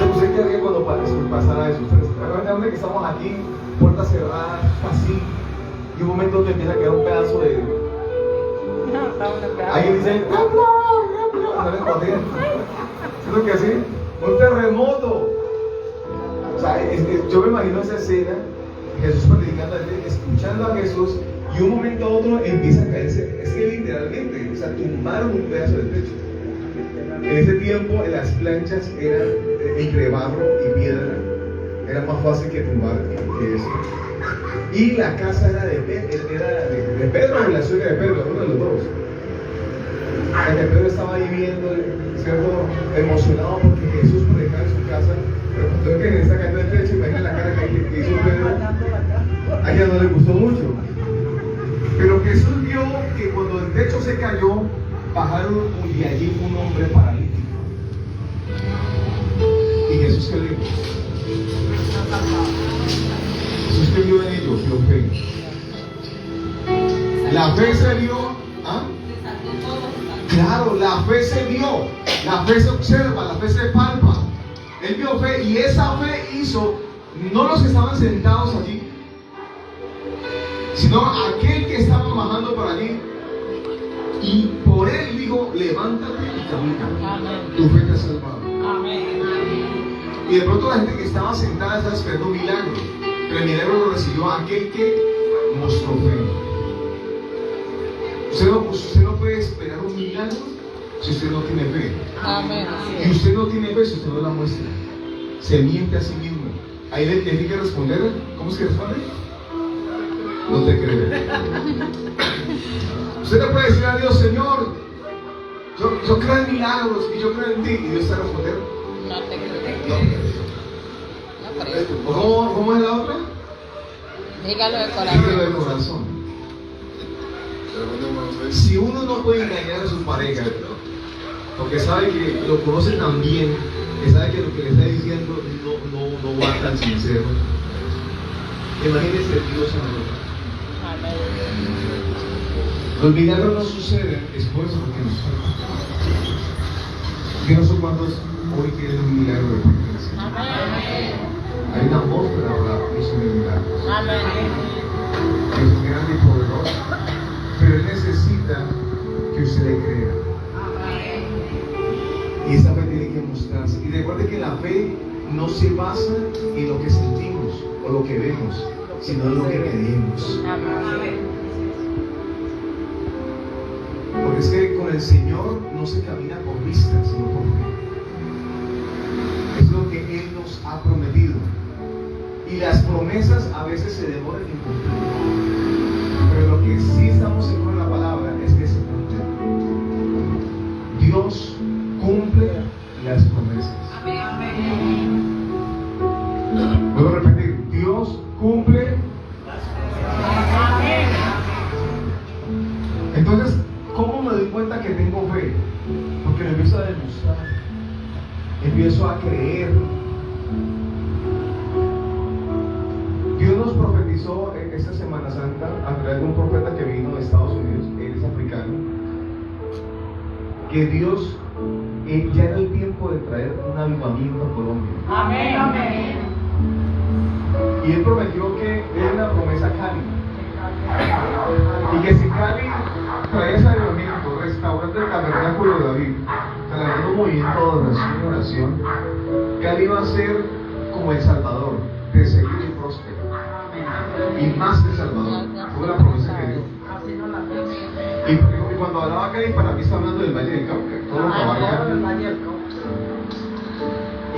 No sé qué haría cuando pasara eso. Realmente que estamos aquí, puertas cerradas, así, y un momento te empieza a quedar un pedazo de... Alguien dice, salen corriendo. ¿Es lo que así? Un terremoto. O sea, yo me imagino esa escena, Jesús predicando, escuchando a Jesús, y un momento a otro empieza a caerse. Es que literalmente, o sea, tumbaron un pedazo del techo. En ese tiempo las planchas eran entre barro y piedra. Era más fácil que tumbar que eso. Y la casa era de Pedro o la suegra de Pedro, uno de los dos. El que Pedro estaba ahí viendo, ¿cierto? Emocionado porque Jesús predicaba en su casa. Pero entonces que está cayendo el techo, imagina la cara que hizo Pedro. A ella no le gustó mucho. Pero Jesús vio que cuando el techo se cayó, bajaron y allí un hombre paralítico. ¿Y Jesús qué dijo? Jesús que vio en ellos, vio fe. La fe se vio. ¿Ah? Claro, la fe se vio. La fe se observa, la fe se palpa. Él vio fe y esa fe hizo, no los que estaban sentados allí, sino aquel que estaba bajando por allí. Y por él dijo, levántate y camina. Amén. Tu fe te ha salvado. Amén. Y de pronto la gente que estaba sentada estaba esperando un milagro. Pero el milagro lo recibió aquel que mostró fe. Usted no puede esperar un milagro si usted no tiene fe. Amén. Y usted no tiene fe si usted no la muestra. Se miente a sí mismo. Ahí le tiene que responder. ¿Cómo es que responde? No te creo. Usted le puede decir a Dios, Señor, yo creo en milagros y yo creo en ti. Y Dios te va a responder, no te creo. ¿Cómo es la otra? Dígalo de corazón. Dígalo de corazón. Si uno no puede engañar a su pareja, porque sabe que lo conoce tan bien, que sabe que lo que le está diciendo no va tan sincero, imagínese Dios en el otro. Los milagros no suceden después de lo que nos falta. Yo no sé cuántos hoy quieren un milagro de potencia. Hay una atmósfera para recibir milagros. Dios es grande y poderoso, pero Él necesita que usted le crea. Y esa fe tiene que mostrarse. Y recuerde que la fe no se basa en lo que sentimos o lo que vemos, sino en lo que creemos. Porque es que con el Señor no se camina por vista, sino por fe. Es lo que Él nos ha prometido. Y las promesas a veces se demoran en cumplir. Pero lo que sí estamos seguros en la palabra es que se cumple. Dios cumple las promesas. Vuelvo a repetir, Dios cumple las promesas. Entonces, ¿cómo me doy cuenta que tengo fe? Porque lo empiezo a demostrar, empiezo a creer. Dios nos profetizó en esta Semana Santa a través de un profeta que vino de Estados Unidos, él es africano, que Dios ya era el tiempo de traer un avivamiento a Colombia. Amén, amén. Y él prometió que era una promesa a Cali. Y que si Cali traía ese avivamiento, restaurando el tabernáculo de David, trayendo un movimiento de oración, Cali iba a ser como El Salvador, de seguido y próspero. Y más que El Salvador. Fue la promesa que dio. Y cuando hablaba Cali, para mí está hablando del Valle del Cauca. Todo lo que abarca.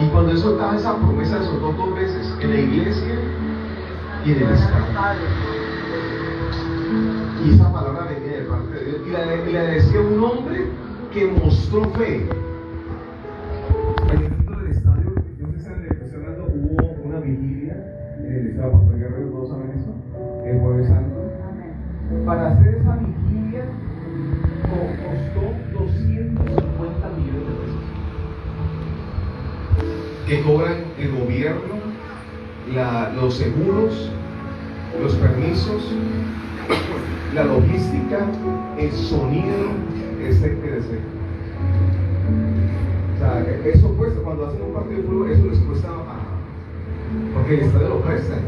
Y cuando él soltaba esa promesa, la soltó 2 veces, en la iglesia y en el Estado. Y esa palabra venía de parte de Dios. Y la decía un hombre que mostró fe. En el centro del estadio, yo no sé si estoy hablando, hubo una vigilia en el Estado Pastor Guerrero, ¿todos saben eso? El Jueves Santo. Para hacer esa vigilia costó 250 millones de pesos. Que cobran el gobierno, los seguros, los permisos, la logística, el sonido, etc. O sea, Eso cuesta, cuando hacen un partido de fútbol, eso les cuesta porque el estadio lo prestan.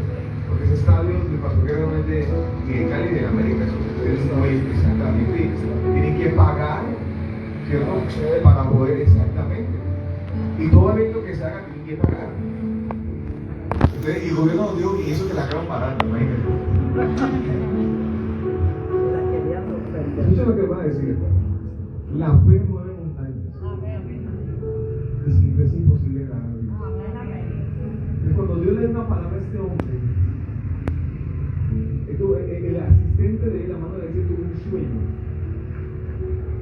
Porque ese estadio de Pastor Guerrero no es de ni de Cali ni de América, eso es muy exactamente. Tienen que pagar, ¿cierto? Para poder exactamente. Y todo evento que se haga tienen que pagar. Entonces, y el gobierno nos dijo, y eso que la acaban parando, imagínate. Escucha lo que va a decir. La fe mueve montañas. Y sin fe es imposible ganar a Dios. Y cuando Dios le da una palabra a este hombre, el asistente de él, la mano de él, tuvo un sueño.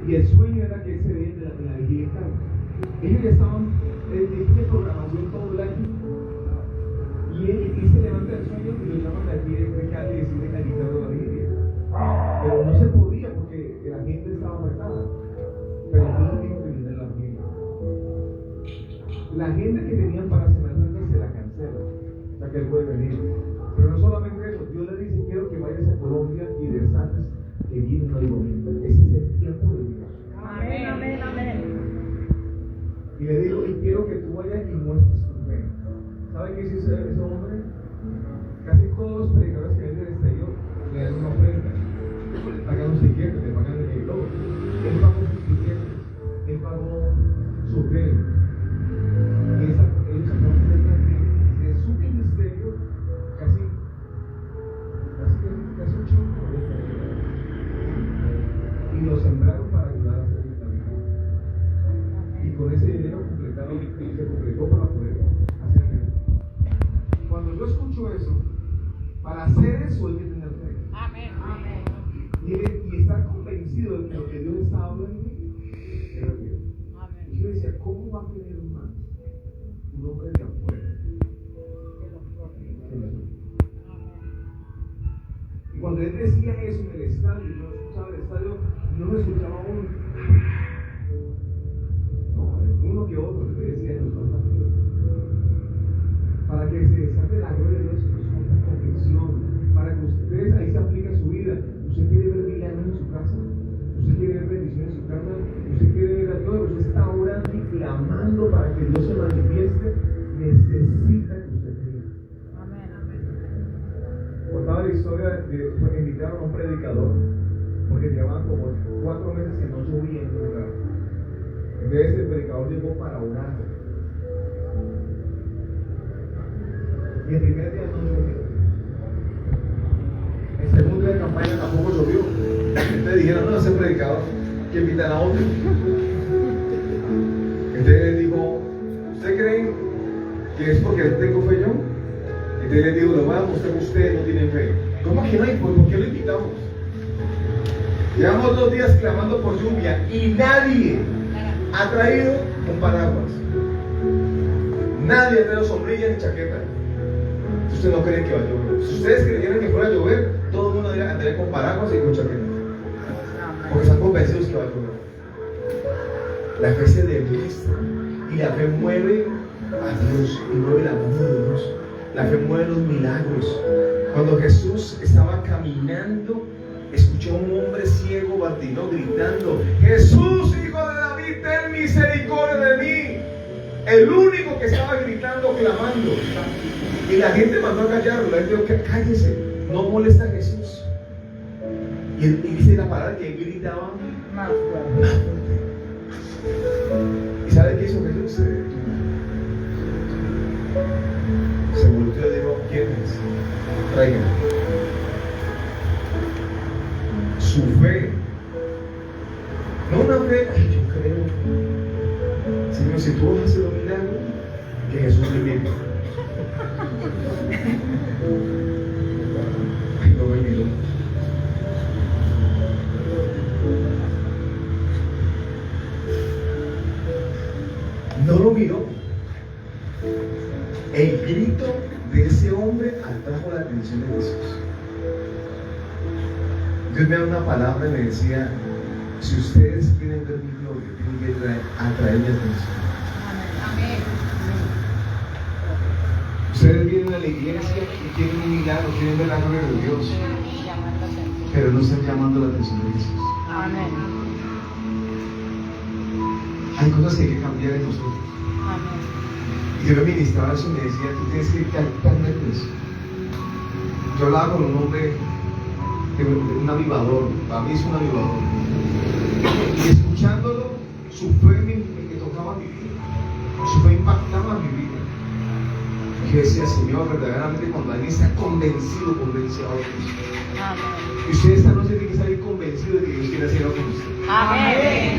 Y el sueño era que él se veía en la vigilia. Ellos ya estaban en programación todo el año. Y él se levanta del sueño y lo llaman de aquí de Cali y decide calificar de la vigilia. Pero no se podía porque la gente estaba afectada. Pero Dios dijo que viniera la vigilia. La gente que tenían para Semana Santa se la cancela. O sea que él puede venir. Pero no solamente eso, Dios le dice: quiero que vayas a Colombia y desates que viene un avivamiento. Ese es el tiempo de Dios. Amén, amén, amén. Y le digo: y quiero que tú vayas y muestres tu fe. ¿Sabe qué hizo ese hombre? Casi todos los predicadores que ven del exterior le dan una ofrenda. Pagan los tiquetes, le pagan el globo. Él pagó sus tiquetes, él pagó su fe. Y ellos sacaron de su ministerio casi 8 millones. Y lo sembraron para ayudar a hacer esta vida. Y con ese dinero se completó para poder hacer eso. Cuando yo escucho eso, para hacer eso hay que tener fe. Amén. Y estar convencido de que lo que Dios está hablando era Dios. Y yo decía: ¿cómo va a tener un hombre de afuera? Y cuando él decía eso en el estadio, yo escuchaba el estadio, no lo escuchaba uno. No, uno que otro que decía: nos falta fe. Para que se desate la gloria de Dios, nos falta convicción. Para que ustedes, ahí se aplica su vida. Usted quiere ver milagros en su casa, usted quiere ver bendiciones en su casa, usted quiere ver a Dios, usted está orando y clamando para que Dios se manifieste. Necesita que usted crea. Amén. Contaba la historia de invitaron a un predicador porque llevaban como 4 meses que no llovía en un lugar. Entonces el predicador llegó para orar. Y el primer día no llovió. El segundo día de campaña tampoco llovió. Entonces dijeron: no, ese predicador, que invitan a otro. Entonces les dijo: ¿ustedes creen que es porque tengo fe yo? Entonces les digo: lo voy a mostrar que ustedes no tienen fe. ¿Cómo que no hay? ¿Por qué lo invitamos? Llevamos 2 días clamando por lluvia y nadie ha traído un paraguas. Nadie ha traído sombrilla ni chaqueta. Si usted no cree que va a llover. Si ustedes creyeran que fuera a llover, todo el mundo andaría con paraguas y con chaqueta. Porque están convencidos que va a llover. La fe se demuestra y la fe mueve a Dios y mueve la mano de Dios. La fe mueve los milagros. Cuando Jesús estaba caminando, escuchó a un hombre ciego, Bartimeo, gritando: Jesús, hijo de David, ten misericordia de mí. El único que estaba gritando, clamando. Y la gente mandó a callarlo. La gente dijo: cállese, no molesta a Jesús. Y dice la palabra que él gritaba más fuerte. ¿Y sabe qué hizo Jesús? Se detuvo. Se volteó y dijo: ¿quién es? Traigan. Su fe. No una fe: ay, yo creo. Señor, si tú vas a hacer un milagro, que Jesús me mire. Ay, no me miró. No lo miró. El grito de ese hombre atrajo la atención de Jesús. Dios me da una palabra y me decía: si ustedes quieren ver mi gloria, tienen que atraer mi atención. Amén. Ustedes vienen a la iglesia y quieren un milagro, quieren ver la gloria de Dios, pero no están llamando la atención de Jesús. Amén. Hay cosas que hay que cambiar en nosotros. Y yo le ministraba eso y me decía, tú tienes que ir tal vez. Yo hablaba con un hombre, un avivador, para mí es un avivador. Y escuchándolo, su fe me tocaba mi vida. Su fe impactaba mi vida. Yo decía, Señor, verdaderamente cuando alguien está convencido de Dios. Y usted esta noche tiene que salir convencido de que Dios quiere hacer algo con usted. Amén.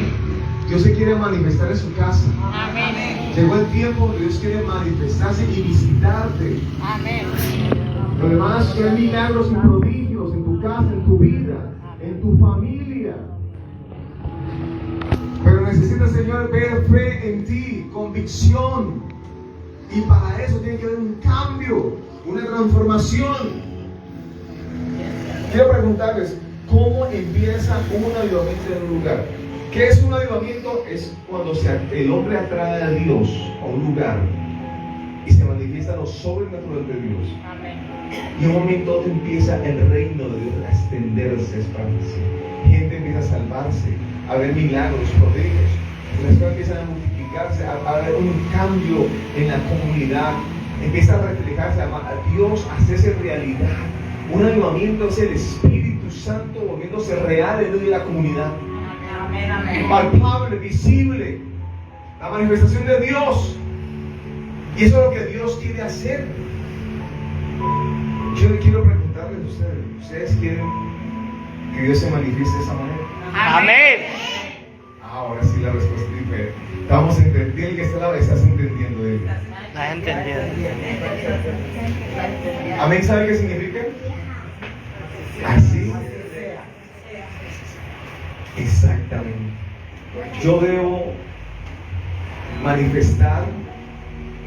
Dios se quiere manifestar en su casa. Amén. Llegó el tiempo donde Dios quiere manifestarse y visitarte. Amén. Lo demás son milagros y prodigios en tu casa, en tu vida, en tu familia. Pero necesitas, Señor, ver fe en ti, convicción. Y para eso tiene que haber un cambio, una transformación. Quiero preguntarles, ¿cómo empieza un avivamiento en un lugar? ¿Qué es un avivamiento? Es cuando el hombre atrae a Dios a un lugar y se manifiesta lo sobrenatural de Dios. Amén. Y en un momento empieza el reino de Dios a extenderse, a expandirse. Gente empieza a salvarse, a ver milagros, prodigios. Las cosas empiezan a multiplicarse, a haber un cambio en la comunidad. Empieza a reflejarse, a Dios hacerse realidad. Un avivamiento es el Espíritu Santo volviéndose real en medio de la comunidad. Amén. Amén. Palpable, visible. La manifestación de Dios. Y eso es lo que Dios quiere hacer. Yo le quiero preguntarles a ustedes, ¿ustedes quieren que Dios se manifieste de esa manera? Amén. Ahora sí la respuesta es diferente. Estamos entendiendo que estás entendiendo de ella. ¿La has entendido? Amén, ¿sabe qué significa? Así. Exactamente. Yo debo manifestar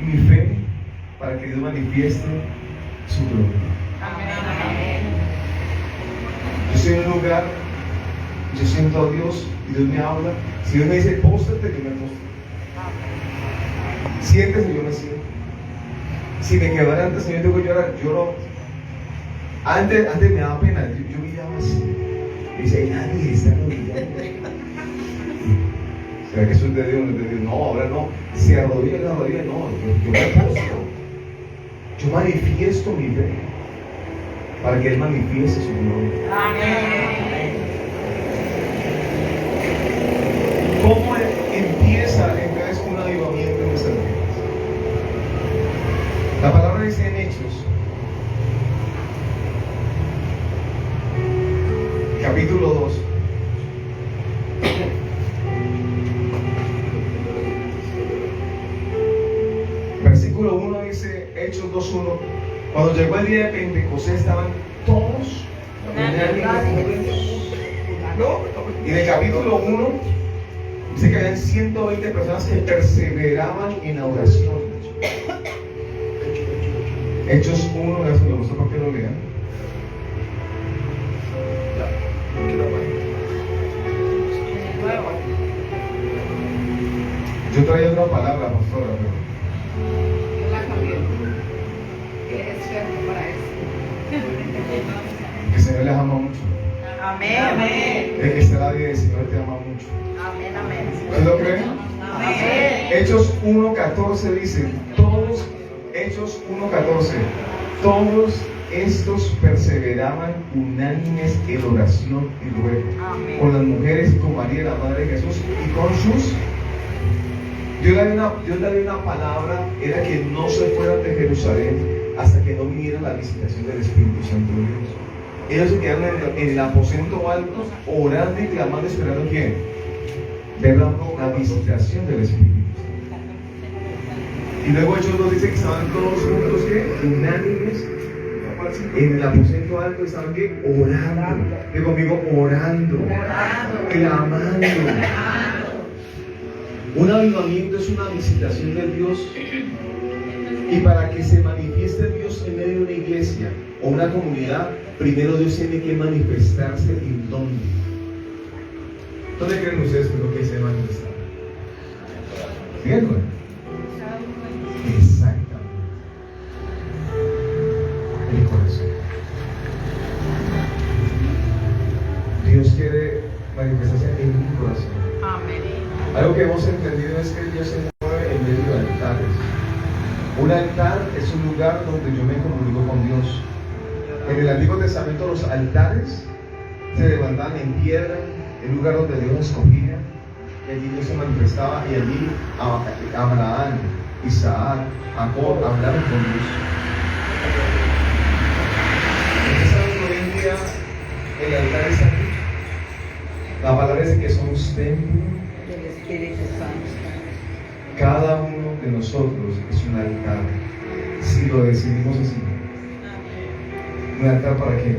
mi fe para que Dios manifieste su gloria. Amén. Yo estoy en un lugar, yo siento a Dios y Dios me habla. Si Dios me dice, póstrate, yo me postro. Siéntese, yo me siento. Si me quebranta, si yo tengo que llorar, lloro. Antes me daba pena, yo miraba así. Y dice, nadie está arrodillando. ¿Será que eso es de Dios? No es de Dios. No, ahora no. Si arrodilla la rodilla, no. Yo me postro. Yo manifiesto mi fe para que Él manifieste su gloria. Amén. ¿Cómo empieza entonces un avivamiento en nuestras vidas? La palabra dice en Hechos, capítulo 2. Versículo 1 dice, Hechos 2:1. Cuando llegó el día de Pentecostés estaban todos unánimes. Y en el capítulo 1 dice que habían 120 personas que perseveraban en la oración. Hechos 1, gracias, me gusta para que lo lean. Yo traía otra palabra, pastora, Yo la cambié. Que es cierto para eso. que el Señor les ama mucho. Amén. Amén. El que está en la vida del Señor te ama mucho. Amén. Amén. ¿Ustedes lo creen? Amén. Hechos 1:14 dice, Hechos 1:14, todos estos perseveraban unánimes en oración y ruego, Amén. con las mujeres y con María, la madre de Jesús, y con sus... Dios le dio una palabra, era que no se fueran de Jerusalén hasta que no viniera la visitación del Espíritu Santo de Dios. Ellos se quedaron en el aposento alto, orando y clamando, esperando ¿quién? Ver la visitación del Espíritu Santo. Y luego Hechos nos dice que estaban todos juntos, ¿qué? Unánimes, en el aposento alto, estaban ¿qué? Orando. Digo conmigo, orando, clamando. Un avivamiento es una visitación de Dios, y para que se manifieste Dios en medio de una iglesia o una comunidad, primero Dios tiene que manifestarse en dónde. ¿Dónde creen ustedes que es lo que se manifiesta? ¿Cierto? Exactamente. El corazón. Dios quiere manifestarse en mi corazón. Amén. Algo que hemos entendido es que Dios se mueve en medio de Un altar es un lugar donde yo me comunico con Dios. En el Antiguo Testamento los altares se levantaban en piedra, el lugar donde Dios escogía, y allí Dios se manifestaba, y allí Abraham, Isaac, Jacob hablaron con Dios. Hoy en día el altar es aquí. La palabra dice que somos templo Del Espíritu Santo. Cada uno de nosotros es un altar, si lo decidimos así. ¿Un altar para qué?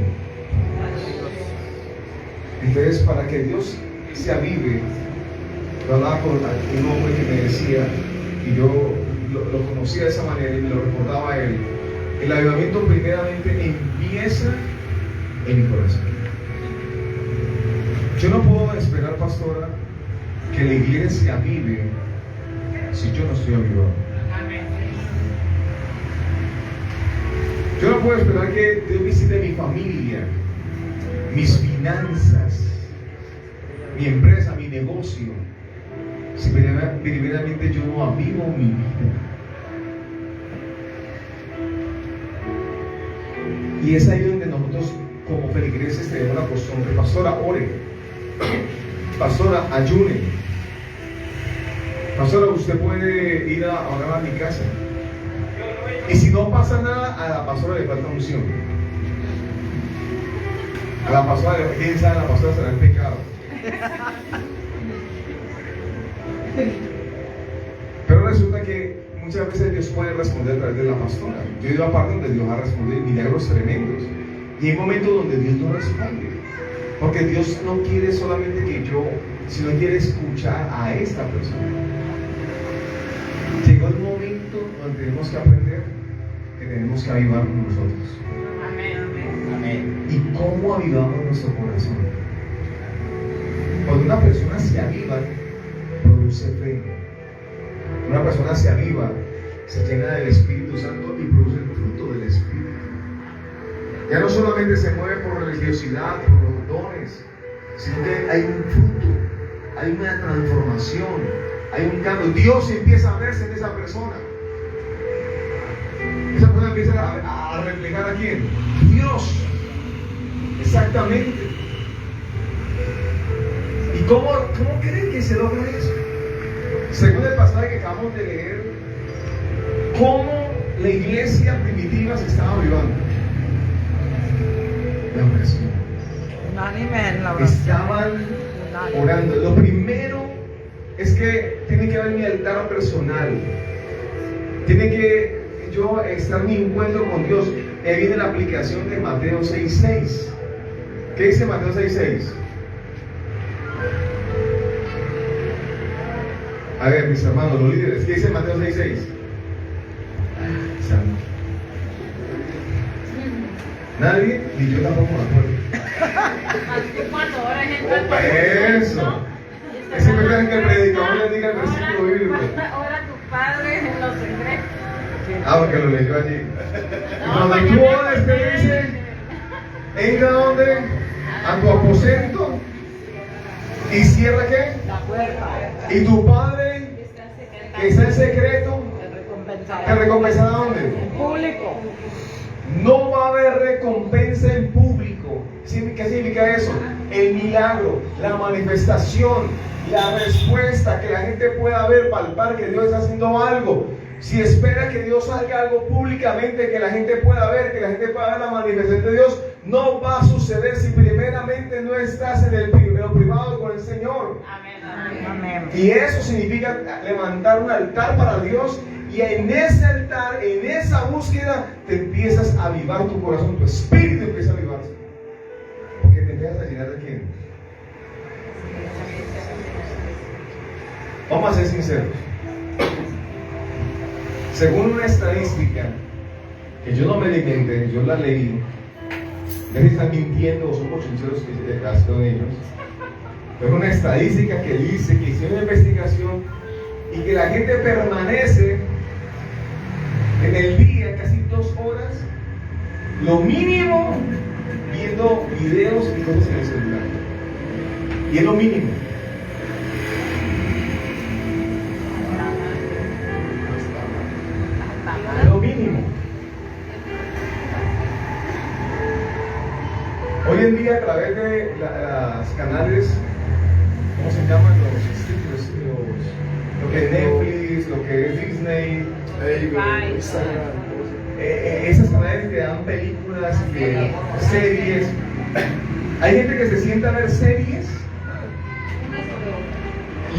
Entonces, para que Dios se avive, yo hablaba con un hombre que me decía, y yo lo conocía de esa manera y me lo recordaba a él. El avivamiento primeramente empieza en mi corazón. Yo no puedo esperar, pastora, que la iglesia se avive si yo no estoy avivado. Yo no puedo esperar que Dios visite mi familia, mis finanzas, mi empresa, mi negocio, si primeramente yo no avivo mi vida. Y es ahí donde nosotros como feligreses tenemos la costumbre: pastora, ore, pastora, ayune, pastora, usted puede ir a orar a mi casa. Y si no pasa nada, a la pastora le falta unción. A la pastora, quién sabe, la pastora será el pecado. Pero resulta que muchas veces Dios puede responder a través de la pastora. Yo he ido a parte donde Dios ha respondido milagros tremendos, y hay momentos donde Dios no responde, porque Dios no quiere solamente que yo, sino quiere escuchar a esta persona. Llegó el momento donde tenemos que aprender que tenemos que avivarnos nosotros. Amén. ¿Y cómo avivamos nuestro corazón? Cuando una persona se aviva, produce fe. Una persona se aviva, se llena del Espíritu Santo y produce el fruto del Espíritu. Ya no solamente se mueve por religiosidad, por los dones, sino que hay un fruto, hay una transformación, hay un cambio. Dios empieza a verse en esa persona. Esa persona empieza a reflejar a quién? Dios. Exactamente. ¿Y cómo creen que se logra eso? Según el pasaje que acabamos de leer, cómo la iglesia primitiva se estaba avivando. La oración. Unánime en la oración. Estaban orando. Lo primero es que tiene que haber mi altar personal. Tiene que yo estar mi encuentro con Dios. Ahí viene la aplicación de Mateo 6:6. ¿Qué dice Mateo 6:6? A ver, mis hermanos, los líderes, ¿qué dice Mateo 6:6? ¿Nadie? Ni yo tampoco me acuerdo. Opa, eso. Es siempre creen que el predicador le diga el versículo bíblico. Ora tu Padre en los secretos. Ah, porque lo leyó allí. Y cuando tú ores, te dice: entra donde, a tu aposento, y cierra ¿qué? La puerta. Y tu Padre que está en secreto te recompensará ¿dónde? En público. No va a haber recompensa en público. ¿Qué significa eso? El milagro, la manifestación, la respuesta, que la gente pueda ver, palpar que Dios está haciendo algo. Si espera que Dios haga algo públicamente, que la gente pueda ver, que la gente pueda ver la manifestación de Dios, no va a suceder si primeramente no estás en lo privado con el Señor. Amén. Y eso significa levantar un altar para Dios, y en ese altar, en esa búsqueda, te empiezas a avivar tu corazón, tu espíritu empieza a avivarse. Porque te empiezas a llenar de quién. Vamos a ser sinceros. Según una estadística que yo no me inventé, yo la leí. Ya si están mintiendo o son mochincheros que te casco de ellos. Pero una estadística que dice que hicieron una investigación y que la gente permanece en el día casi 2 horas, lo mínimo, viendo videos y cosas en el celular. Y es lo mínimo. en día a través de las canales, ¿cómo se llaman? Lo que es Netflix, lo que es Disney, Instagram. Esas canales que dan películas, series. Hay gente que se sienta a ver series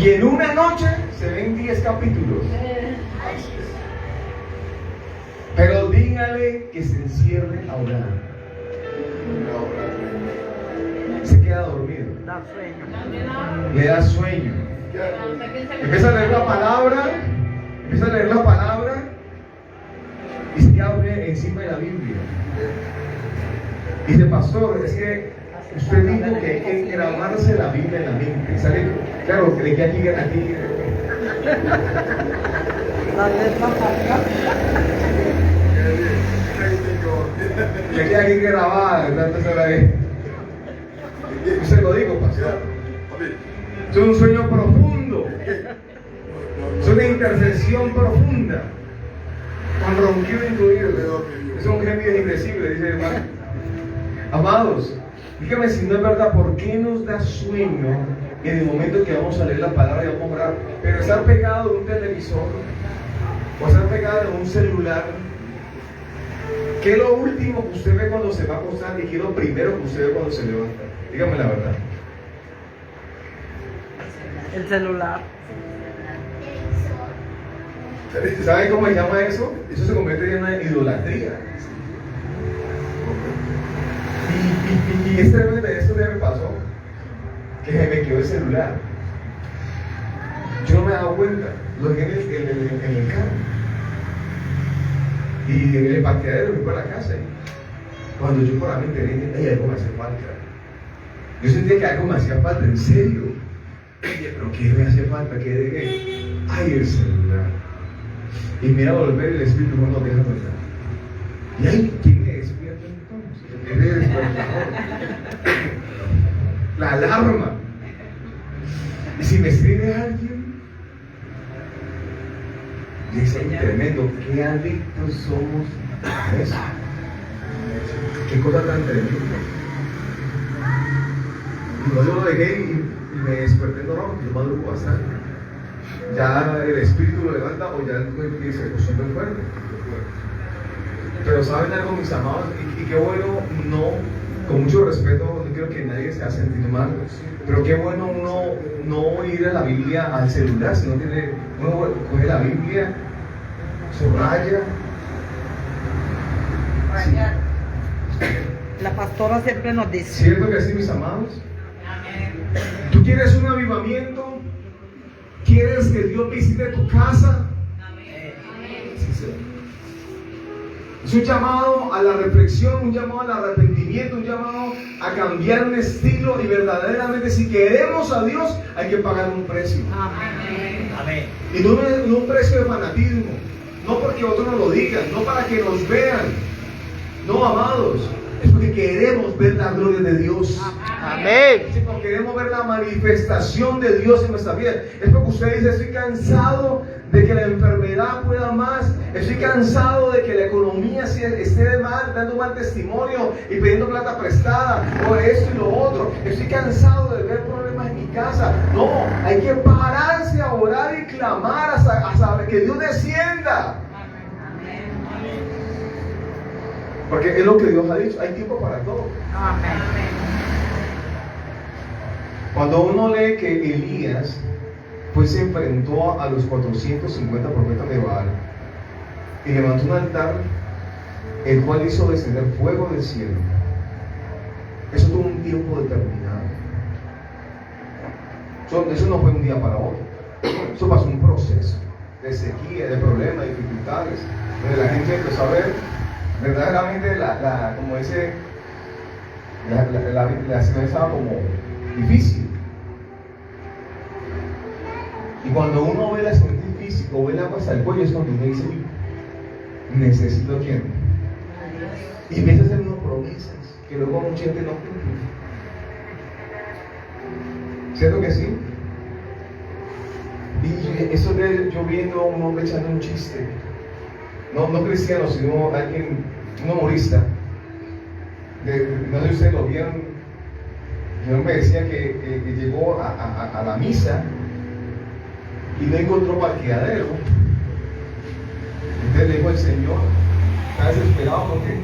y en una noche se ven 10 capítulos. Pero dígale que se encierre a orar. Se queda dormido. Da sueño. Le da sueño. Empieza a leer la palabra. Y se queda encima de la Biblia. Dice, pastor, es que usted dijo que hay que grabarse la Biblia en la mente. ¿Sale? Claro, cree que aquí. La letra falta. Le queda aquí grabada, ¿verdad? Yo se lo digo, pastor. Es un sueño profundo. Es una intercesión profunda. Con ronquido incluido. Es un gemido indecible, dice el hermano. Amados, dígame si no es verdad, ¿por qué nos da sueño en el momento que vamos a leer la palabra y vamos a orar? Pero estar pegado de un televisor o estar pegado de un celular, ¿qué es lo último que usted ve cuando se va a acostar y qué es lo primero que usted ve cuando se levanta? Dígame la verdad. El celular. ¿Saben cómo se llama eso? Eso se convierte en una idolatría. Y esto me pasó, que me quedó el celular. Yo no me he dado cuenta, lo dejé en el carro. Y en el parqueadero fui para la casa. Cuando yo por ahí me enteré, ay, algo me hace falta. Yo sentía que algo me hacía falta, en serio. Pero ¿qué me hace falta? ¿Qué dejé? Ay, el celular. Y me iba a volver el espíritu, no deja verdad. Y ay, ¿quién me despierta entonces? ¿Qué es el despertador? La alarma. Y si me escribe alguien, dice, tremendo, qué adictos somos a eso. Qué cosa tan tremenda. Y luego yo lo dejé y me desperté normal, porque yo madrugo bastante. Ya el espíritu lo levanta o ya el cuerpo dice, pues son muy fuerte. Pero saben algo, mis amados, y qué bueno, no, con mucho respeto, no quiero que nadie se haga sentir mal, pero qué bueno uno no ir a la Biblia al celular, sino uno coge la Biblia, subraya. Sí. La pastora siempre nos dice. ¿Cierto que sí, mis amados? ¿Tú quieres un avivamiento? ¿Quieres que Dios visite tu casa? Sí, Señor. Es un llamado a la reflexión, un llamado al arrepentimiento, un llamado a cambiar un estilo, y verdaderamente si queremos a Dios hay que pagar un precio. Amén. Y no un precio de fanatismo, no porque otros nos lo digan, no para que nos vean, no, amados, es porque queremos ver la gloria de Dios. Amén. Es porque queremos ver la manifestación de Dios en nuestra vida. Es porque usted dice, estoy cansado de que la enfermedad pueda más, estoy cansado de que la economía esté mal, dando mal testimonio y pidiendo plata prestada, o esto y lo otro. Estoy cansado de ver problemas en mi casa. No, hay que pararse a orar y clamar hasta que Dios descienda. Porque es lo que Dios ha dicho, hay tiempo para todo. Amén. Cuando uno lee que Elías pues se enfrentó a los 450 profetas de Baal y levantó un altar, el cual hizo descender fuego del cielo. Eso tuvo un tiempo determinado. Eso no fue un día para otro. Eso pasó un proceso de sequía, de problemas, de dificultades, donde la gente empezó a ver verdaderamente como dice, la situación estaba como difícil. Y cuando uno ve la situación difícil o ve el agua hasta el cuello, es cuando uno dice, necesito a quién. Y empieza a hacer unas promesas que luego mucha gente no cumple. ¿Cierto que sí? Y eso de yo viendo a un hombre echando un chiste, no cristiano, sino alguien, un humorista, no sé si ustedes lo vieron, El Señor me decía que llegó a la misa y no encontró parqueadero. Entonces le dijo el Señor, está desesperado porque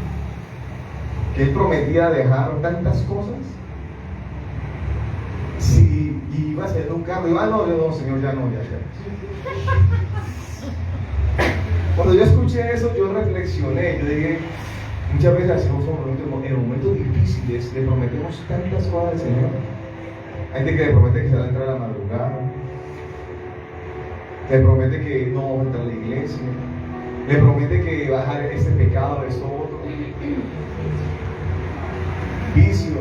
que Él prometía dejar tantas cosas. Si iba a hacer un carro, iba, no, Señor, ya. Cuando yo escuché eso, yo reflexioné, yo dije, muchas veces hacemos en momentos difíciles, le prometemos tantas cosas al Señor. Hay gente que le promete que se va a entrar a la madrugada, le promete que no va a entrar a la iglesia, le promete que va a dejar este pecado, esto, otro, vicios,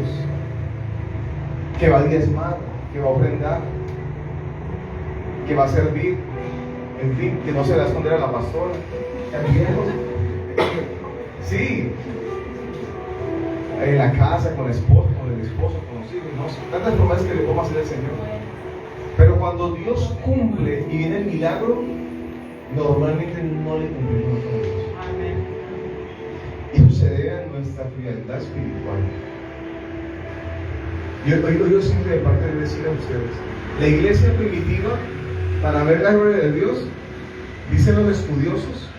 que va a diezmar, que va a ofrendar, que va a servir, en fin, que no se le va a esconder a la pastora, sí, en la casa, con el esposo, con los hijos, no sé, tantas promesas que le podemos hacer al Señor. Pero cuando Dios cumple y viene el milagro, normalmente no le cumplimos con Dios. Y eso se debe a nuestra frialdad espiritual. Yo siempre de parte de decir a ustedes, la iglesia primitiva, para ver la gloria de Dios, dicen los estudiosos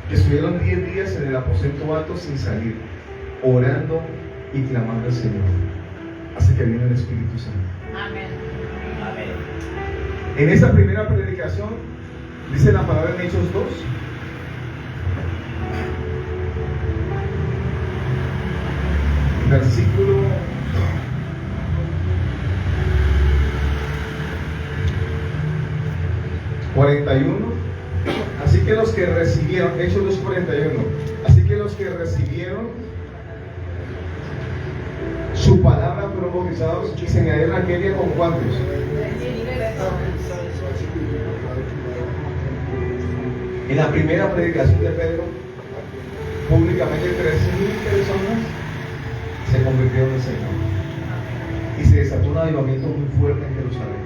que estuvieron 10 días en el aposento alto sin salir, orando y clamando al Señor, hasta que vino el Espíritu Santo. Amén. En esa primera predicación, dice la palabra en Hechos 2, versículo 41. Así que los que recibieron, Hechos 2:41, así que los que recibieron su palabra fueron bautizados y se añadieron aquel día con ¿cuántos? En la primera predicación de Pedro, públicamente 13.000 personas se convirtieron en el Señor y se desató un avivamiento muy fuerte en Jerusalén.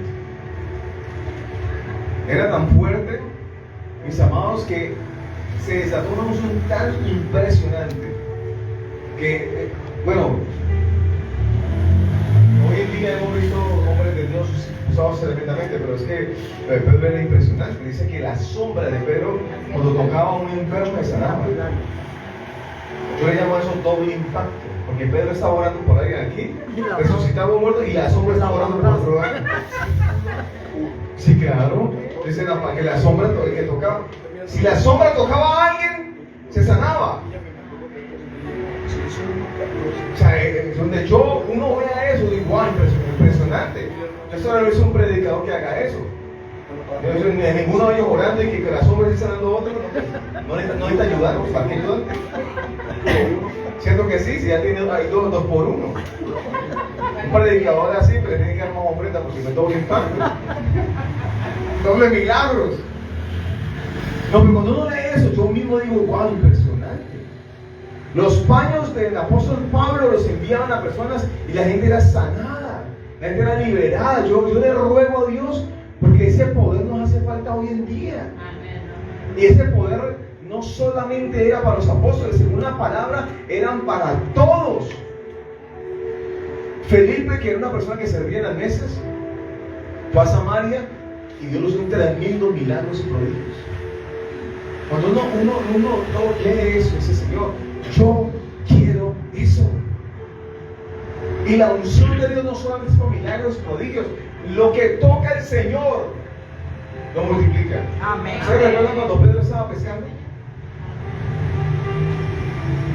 Era tan fuerte, mis amados, que se desató una unción tan impresionante que, bueno, hoy en día hemos visto hombres de Dios usados tremendamente, pero es que Pedro era impresionante. Dice que la sombra de Pedro, cuando tocaba a un enfermo, me sanaba. Yo le llamo eso doble impacto, porque Pedro estaba orando por ahí aquí, resucitaba un muerto y la sombra estaba orando por otro lado. Sí, claro. Dice que la sombra, el que tocaba, si la sombra tocaba a alguien, se sanaba. O sea, donde uno vea eso, igual, impresionante. Yo solo he visto un predicador que haga eso. Yo ni a ninguno de ellos orando y que la sombra esté sanando a otro. No necesita ayudar, ¿para qué ayudar? Siento que sí, si ya tiene ahí dos por uno. Un predicador así, pero tiene que dar más ofrenda porque me doble impacto. Doble milagros. No, pero cuando uno lee eso, yo mismo digo, wow, impresionante. Los paños del apóstol Pablo los enviaban a personas y la gente era sanada, la gente era liberada. Yo le ruego a Dios porque ese poder nos hace falta hoy en día. Y ese poder no solamente era para los apóstoles, según la palabra, eran para todos. Felipe, que era una persona que servía en las mesas, fue a Samaria y Dios los dio tremendos milagros y prodigios. Cuando uno lee eso, dice, Señor, yo quiero eso. Y la unción de Dios no solamente es por milagros y prodigios, lo que toca el Señor lo multiplica. Amén. ¿Se recuerdan cuando Pedro estaba pescando?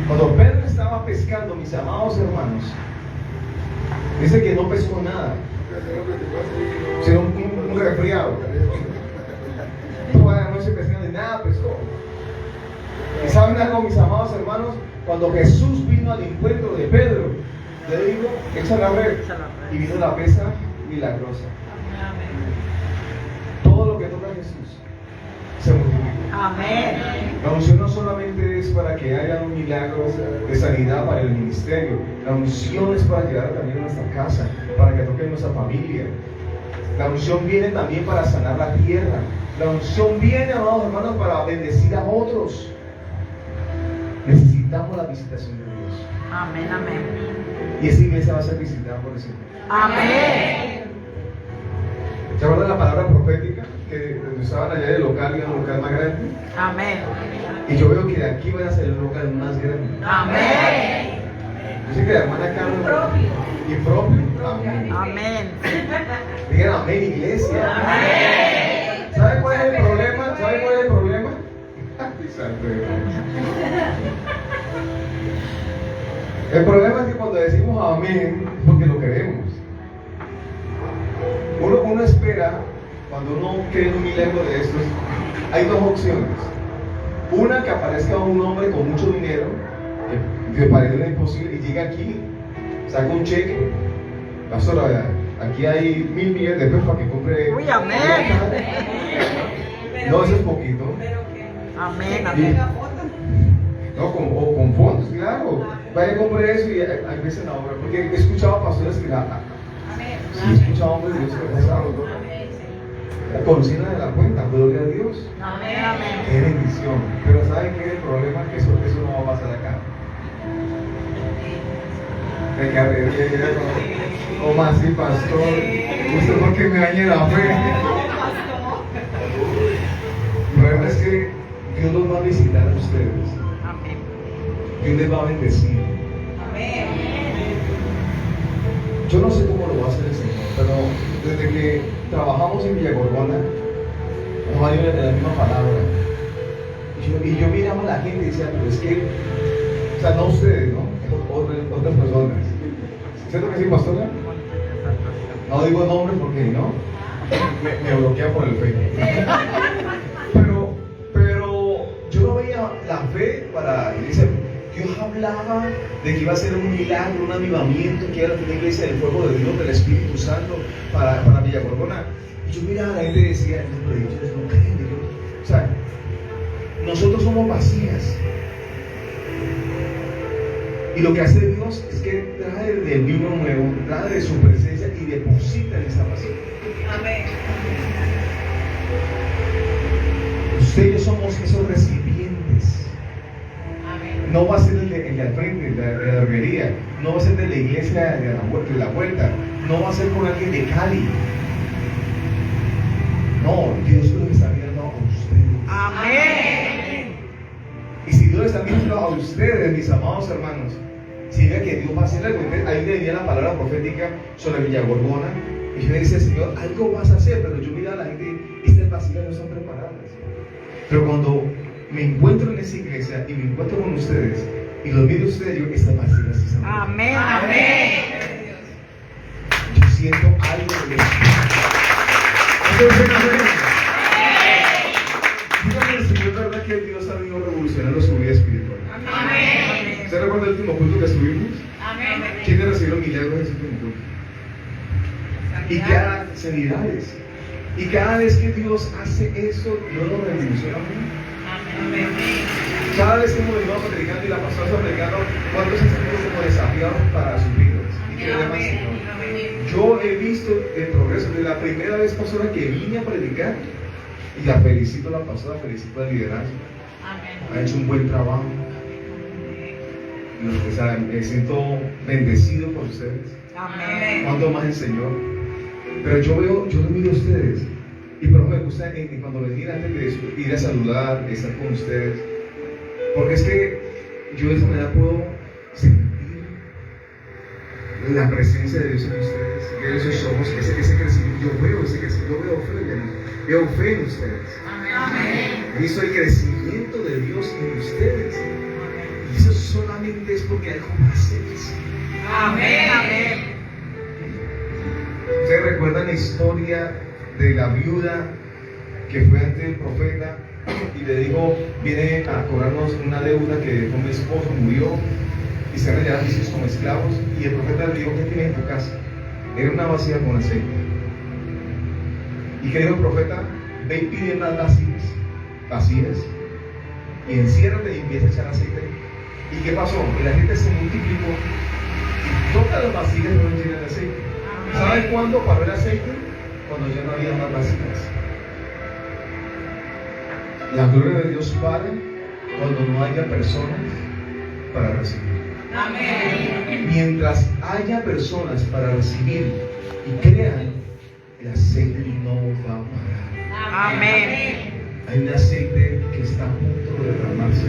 Cuando Pedro estaba pescando, mis amados hermanos, dice que no pescó nada, sino un resfriado. Toda la noche pescando y nada pescó. ¿Y saben algo, mis amados hermanos? Cuando Jesús vino al encuentro de Pedro, le dijo, echa la red, y vino la pesa milagrosa. Todo lo que toca a Jesús se multiplica. Amén. La unción no solamente es para que haya un milagro de sanidad para el ministerio, la unción es para llegar también a nuestra casa, para que toque nuestra familia. La unción viene también para sanar la tierra. La unción viene, amados hermanos, para bendecir a otros. Necesitamos la visitación de Dios. Amén, amén. Y esa iglesia va a ser visitada por el Señor. Amén. ¿Se acuerdan la palabra profética? Que usaban allá de local y un local más grande. Amén. Y yo veo que de aquí van a ser el local más grande. Amén. Yo sé que la hermana Carmen. Y propio. Amén. Amén. Digan amén, iglesia. Amén. ¿Sabe cuál es el problema? ¿Sabe cuál es el problema? El problema es que cuando decimos amén, es porque lo queremos. Uno espera, cuando uno cree en un milagro de estos, hay dos opciones. Una, que aparezca un hombre con mucho dinero, que parece una imposible, y llega aquí, saca un cheque. Pastora, aquí hay 1.000 millones de pesos para que compre. Uy, amén. No, eso es poquito. Amén, amén. No, con fondos, claro. Vaya a comprar eso y hay veces la obra. Porque he escuchado a pastores que sí, he escuchado a hombres de Dios que pasaron. Consigna de la cuenta, gloria a Dios. Amén, amén. Qué bendición. Pero ¿saben qué es el problema? Que eso no va a pasar acá. Me carrería como así, pastor. Usted porque me dañe la fe. El problema es que Dios los va a visitar a ustedes. Amén. Dios les va a bendecir. Yo no sé cómo lo va a hacer el Señor, pero desde que trabajamos en Villa Gorgona, nos ha ido en la misma palabra. Y yo miraba a la gente y decía, pero es que, o sea, no ustedes, ¿no? Otras personas. ¿Cierto que sí, pastora? No digo nombres porque no, me bloquea por el Facebook. Pero yo no veía la fe para iglesia. Dios hablaba de que iba a ser un milagro, un avivamiento, que era una iglesia del fuego de Dios, del Espíritu Santo para Villa Gorgona. Y yo miraba a la gente y decía, no, pero ellos no creen. O sea, nosotros somos vacías. Y lo que hace Dios es que trae del vino nuevo, trae de su presencia y deposita en esa vacía. Amén. Usted y yo somos esos recipientes. No va a ser el de al frente, de la herrería, no va a ser de la iglesia de la vuelta, no va a ser con alguien de Cali. No, Dios lo está mirando a ustedes. Amén. Y si Dios está mirando a ustedes, mis amados hermanos, significa que Dios va a hacer algo. Entonces, ahí venía la palabra profética sobre Villa Gorgona. Y yo le decía, Señor, algo vas a hacer. Pero yo miraba a la gente y estas vacías no están preparadas. Pero cuando me encuentro en esa iglesia y me encuentro con ustedes y los miro a ustedes, yo, estas vacías sí están. Amén, amén. Yo siento algo de Dios. Dígame, Señor, ¿verdad que Dios ha venido revolucionando su vida espiritual? Amén. ¿Se recuerda el último culto que estuvimos? Amén. ¿Quiénes recibieron milagros en ese último culto? Y cada sanidades. Y cada vez que Dios hace eso, Dios lo revoluciona. Amén. Cada vez que hemos venido predicando y la pastora está predicando, ¿cuántos se sienten como desafiados para sus vidas? Y que le llaman Señor. Yo he visto el progreso de la primera vez, pastora, que vine a predicar, y la felicito a la pastora, felicito al liderazgo. Ha hecho un buen trabajo. Me siento bendecido por ustedes. Amén. Cuanto más el Señor. Pero yo los miro a ustedes. Y por eso me gusta cuando les digo antes de ir a saludar, de estar con ustedes. Porque es que yo de esa manera puedo sentir la presencia de Dios en ustedes, ver esos ojos, ese crecimiento. Yo veo ese crecimiento, veo fe en ustedes. Amén. He visto el crecimiento de Dios en ustedes. Y eso solamente es porque algo más se hizo. Amén. Amén. Ustedes recuerdan la historia de la viuda que fue ante el profeta y le dijo, viene a cobrarnos una deuda que con mi esposo murió y se han llevado mis hijos como esclavos. Y el profeta le dijo, ¿qué tienes en tu casa? Era una vasija con aceite. ¿Y qué dijo el profeta? Ve y pide unas vacías y enciérrate y empieza a echar aceite. ¿Y qué pasó? Que la gente se multiplicó y todas las vasijas fueron llenas de aceite. ¿Saben cuándo paró el aceite? Cuando ya no había más vasijas. La gloria de Dios para cuando no haya personas para recibir. Amén. Mientras haya personas para recibir y crean, el aceite no va a parar. Amén. Hay un aceite que está a punto de derramarse.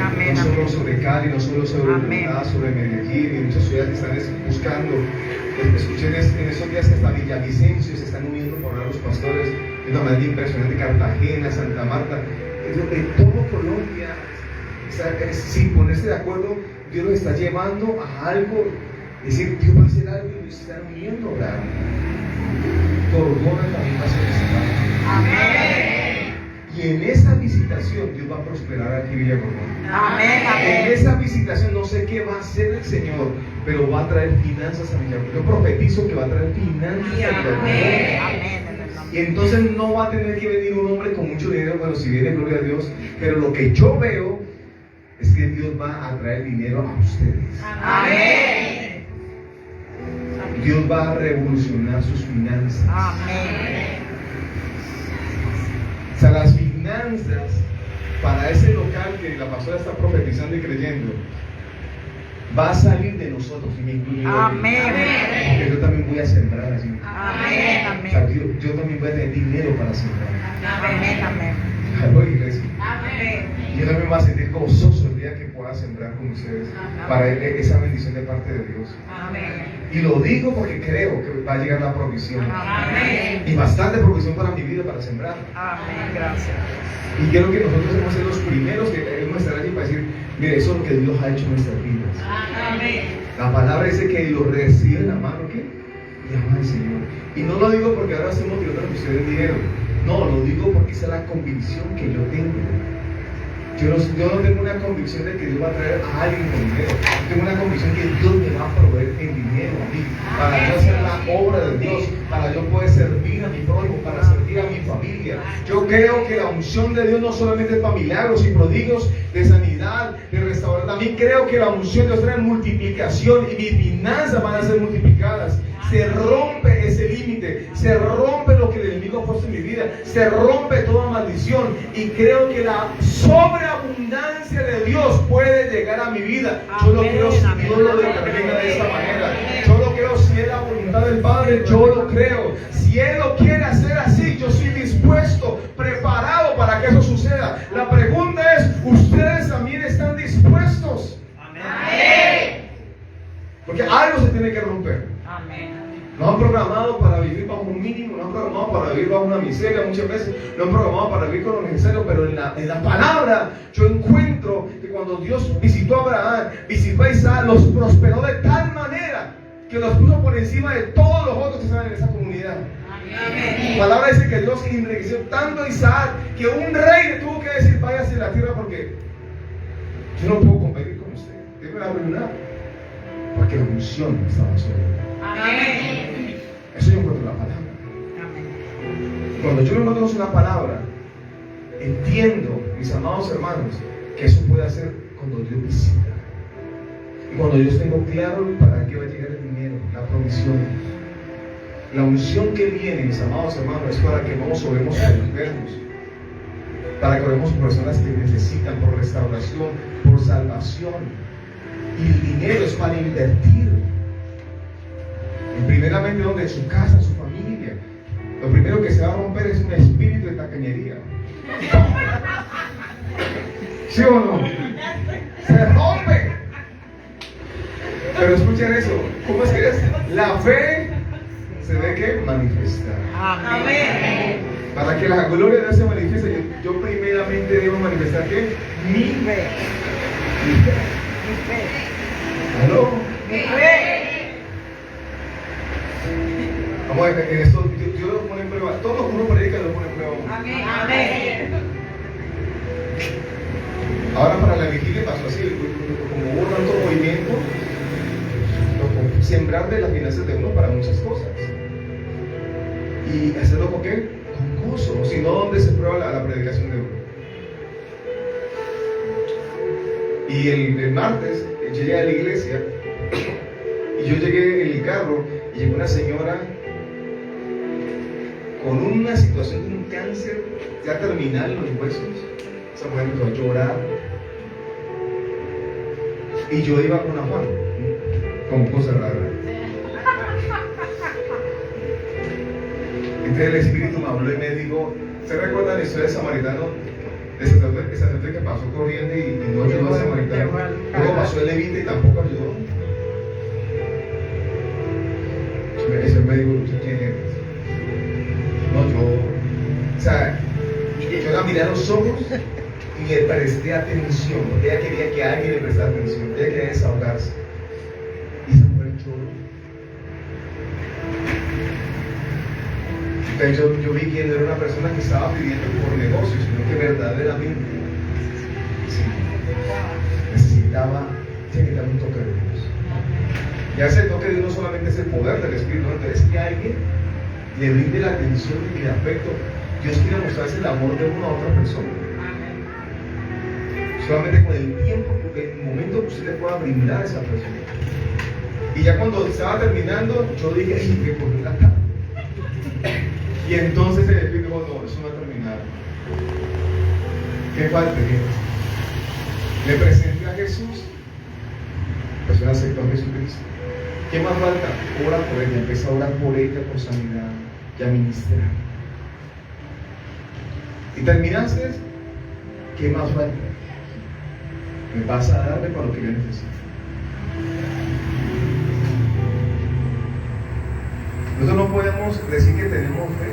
Amén. No solo Amén. sobre Cali, no solo sobre Amén. Bogotá, sobre Medellín y muchas ciudades que están buscando. Escuché en esos días que hasta Villavicencio se están uniendo por los pastores de una manera impresionante. Cartagena, Santa Marta, de todo Colombia. Sin ponerse de acuerdo, Dios los está llevando a algo. Es decir, Dios va a hacer algo y se están uniendo a orar. Torgona también va a ser visitada. Amén. Y en esa visitación Dios va a prosperar aquí en Villa Corona. Amén. En Amén. esa visitación no sé qué va a hacer el Señor, pero va a traer finanzas a Villa Corona. Yo profetizo que va a traer finanzas a Villa Corona. Amén. Y entonces no va a tener que venir un hombre con mucho dinero. Bueno, si viene, gloria a Dios. Pero lo que yo veo es que Dios va a traer dinero a ustedes. Amén. Dios va a revolucionar sus finanzas. Amén. O sea, las finanzas para ese local que la pastora está profetizando y creyendo va a salir de nosotros y me incluyo. Amén. Porque yo también voy a sembrar allí. Amén. O sea, Amén. yo también voy a tener dinero para sembrar. Amén. Amén. Algo, iglesia. Amén. Yo también me voy a sentir gozoso el día que pueda sembrar con ustedes para esa bendición de parte de Dios. Amén. Y lo digo porque creo que va a llegar la provisión. Amén. Y bastante provisión para mi vida, para sembrar. Amén. Gracias. Y quiero que nosotros debemos ser los primeros que debemos estar allí para decir, mire, eso es lo que Dios ha hecho en nuestras vidas. Amén. La palabra dice que lo recibe en la mano, ¿qué? Llama al Señor. Y no lo digo porque ahora estoy motivando a que ustedes den dinero. No, lo digo porque esa es la convicción que yo tengo. Yo no tengo una convicción de que Dios va a traer a alguien con dinero. Yo tengo una convicción que Dios me va a proveer en dinero a mí, para yo hacer la obra de Dios, para yo poder servir a mi prójimo, para servir a mi familia. Yo creo que la unción de Dios no solamente es para milagros y prodigios de sanidad, de restauración. También creo que la unción de Dios trae multiplicación y mis finanzas van a ser multiplicadas. Se rompe ese límite, se rompe lo que el enemigo ha puesto en mi vida, se rompe toda maldición y creo que la sobreabundancia de Dios puede llegar a mi vida. Yo lo creo si Dios lo determina de esta manera. Yo lo creo si es la voluntad del Padre, yo lo creo. Si Él lo quiere hacer así, yo estoy dispuesto, preparado para que eso suceda. La pregunta es, ¿ustedes también están dispuestos? Amén. Porque algo se tiene que romper. Amén. Nos han programado para vivir bajo un mínimo, nos han programado para vivir bajo una miseria muchas veces, nos han programado para vivir con lo necesario, pero en la palabra yo encuentro que cuando Dios visitó a Abraham, visitó a Isaac, los prosperó de tal manera que los puso por encima de todos los otros que estaban en esa comunidad. Amén. La palabra dice que Dios enriqueció tanto a Isaac que un rey le tuvo que decir, váyase de la tierra porque yo no puedo competir con usted, Dios me va a arruinar, porque la unción estaba sobre él. Amén. Eso yo encuentro en la palabra. Amén. Cuando yo me encuentro en la palabra, entiendo, mis amados hermanos, que eso puede hacer cuando Dios visita. Y cuando yo tengo claro para qué va a llegar el dinero, la provisión. La unción que viene, mis amados hermanos, es para que no oremos por enfermos, para que oremos por personas que necesitan, por restauración, por salvación. Y el dinero es para invertir. Y primeramente, donde en su casa, en su familia. Lo primero que se va a romper es un espíritu de tacañería. ¿Sí o no? Se rompe. Pero escuchen eso. ¿Cómo es que es? La fe se ve que manifiesta. Amén. Para que la gloria de Dios se manifieste, yo primeramente debo manifestar ¿qué? Mi fe. Mi fe. Mi fe. ¿Aló? Mi fe. Vamos a ver, en esto Dios lo pone en prueba. Todo lo que uno predica lo pone en prueba. Amén. Amén. Ahora para la vigilia pasó así, como hubo tanto movimiento, sembrar de las finanzas de uno para muchas cosas. Y hacerlo con qué? Con gozo, si no, ¿dónde se prueba la predicación de uno? Y el martes llegué a la iglesia y yo llegué en el carro y llegó una señora con una situación de un cáncer ya terminal en los huesos. Esa mujer empezó a llorar. Y yo iba con Juan, como cosa rara. Entonces el Espíritu me habló y me dijo, ¿se recuerda la historia del samaritano? El sacerdote que pasó corriendo y no ayudó al samaritano. Luego pasó el levita y tampoco ayudó. Ese médico, ¿usted quién es? No, o sea, yo la miré a los ojos y le presté atención. Ella quería que alguien le prestara atención, ella quería desahogarse. Y esa mujer lloró. Entonces yo vi que no era una persona que estaba pidiendo por negocio, sino que verdaderamente necesitaba un toque de Dios. Y ese toque de Dios no solamente es el poder del Espíritu, no, es que alguien le brinde la atención y el afecto. Dios quiere mostrarse el amor de una a otra persona. Solamente con el tiempo, el momento que usted le pueda brindar a esa persona. Y ya cuando estaba terminando, yo dije, ay, me cogió la cara. Y entonces el Espíritu dijo, no, eso no ha terminado. ¿Qué falta? Le presenté a Jesús, la persona aceptó a Jesucristo. ¿Qué más falta? Ora por ella, empieza a orar por ella, por sanidad, y a ministrar. Y terminaste, ¿qué más falta? Me vas a darme para lo que yo necesito. Nosotros no podemos decir que tenemos fe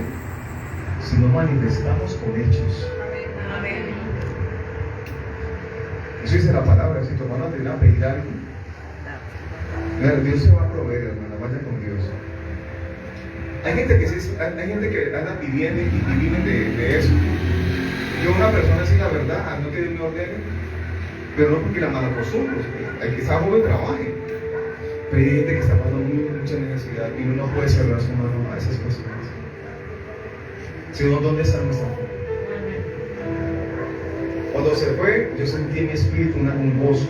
si no manifestamos con hechos. Amén. Eso dice la palabra. Si tu hermano te viene a pedir algo, Dios se va a proveer, hermano. Vaya con Dios. Hay gente que anda pidiendo y viven de eso. Yo, una persona así, la verdad, no que Dios me ordene, pero no porque la mala costumbre. Hay que estar joven, trabaje. Pero hay gente que está pasando mucha necesidad y uno no puede cerrar su mano a esas personas. Sino, ¿dónde está nuestra fe? Cuando se fue, yo sentí en mi espíritu un gozo.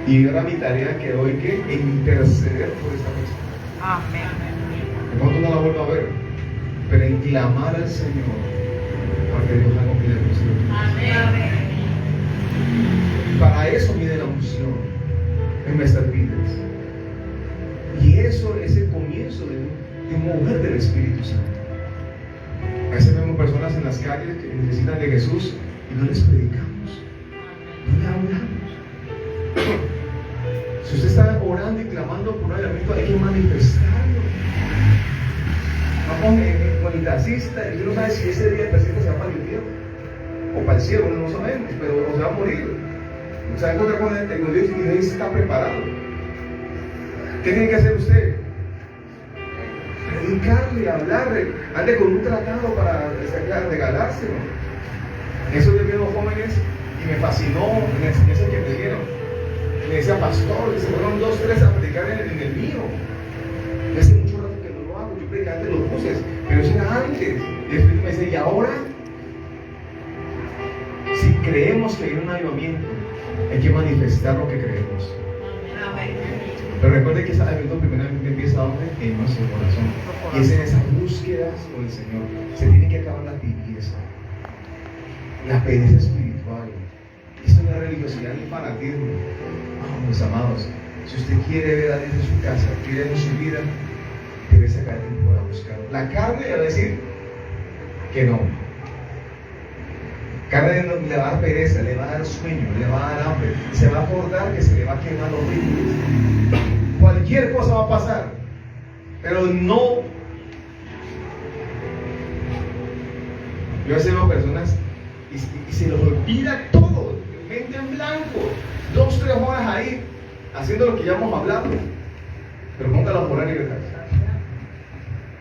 Y ahora mi tarea que hoy que interceder por esta persona. Amén. De pronto no la vuelvo a ver, pero en clamar al Señor para que Dios haga un milagro. Amén. Para eso viene la unción en nuestras vidas. Y eso es el comienzo de mover del Espíritu Santo. A veces vemos personas en las calles que necesitan de Jesús y no les predicamos, no le hablamos. Si usted está orando y clamando por un ayudamiento, hay que manifestarlo. Vamos con el taxista, y usted no sabe si ese día el taxista se va para el infierno o para el cielo, no sabemos, pero se va a morir. Se va a encontrar con Dios y Dios está preparado. ¿Qué tiene que hacer usted? Predicarle, hablarle, ande con un tratado para regalárselo. Eso yo vi a los jóvenes y me fascinó en la enseñanza que me dieron. Me decía, pastor, se fueron 2 o 3 a predicar en el mío. Yo hace mucho rato que no lo hago, yo predicaba de los buses, pero eso era antes. Y después me dice, ¿y ahora? Si creemos que hay un avivamiento, hay que manifestar lo que creemos. Amén. Pero recuerde que ese avivamiento primeramente empieza ¿dónde? En nuestro corazón. Y es en esas búsquedas con el Señor. Se tiene que acabar la tibieza, la pereza espiritual. Esto no es religiosidad ni fanatismo. No, mis amados, si usted quiere ver a Dios en su casa, quiere en su vida, debe sacar tiempo para buscarlo. La carne le va a decir que no. Carne le va a dar pereza, le va a dar sueño, le va a dar hambre, se va a acordar que se le va a quemar los ritmos. Cualquier cosa va a pasar, pero no. Yo he sido personas y se les olvida todo, mente en blanco, 2 o 3 horas ahí haciendo lo que ya hemos hablado, pero póngalo a orar y rezar.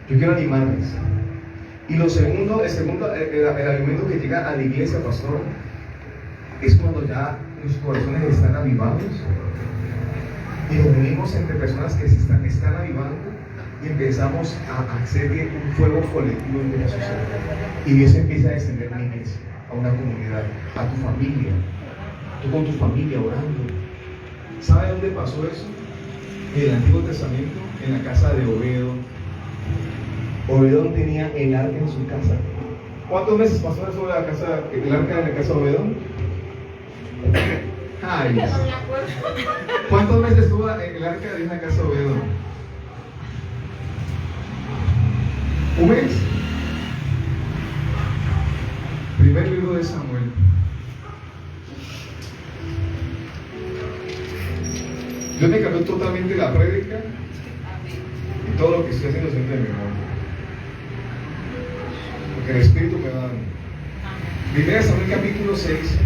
Yo quiero animarles. Y lo segundo, el alimento que llega a la iglesia, pastor, es cuando ya los corazones están avivados y nos unimos entre personas que se están avivando y empezamos a hacer un fuego colectivo en la sociedad. Y Dios empieza a descender a una iglesia, a una comunidad, a tu familia, tú con tu familia orando. ¿Sabe dónde pasó eso? En el Antiguo Testamento, en la casa de Obededom. Obededom tenía el arca en su casa. ¿Cuántos meses pasó eso el arca en la casa de Obededom? Ay, No me acuerdo. ¿cuántos meses estuvo el arca de Dios en la casa de Obededom? ¿Un mes? Primer libro de Samuel. Dios me cambió totalmente la prédica y todo lo que estoy haciendo siempre de memoria. Porque el Espíritu me va dando. Primera de Samuel capítulo 6.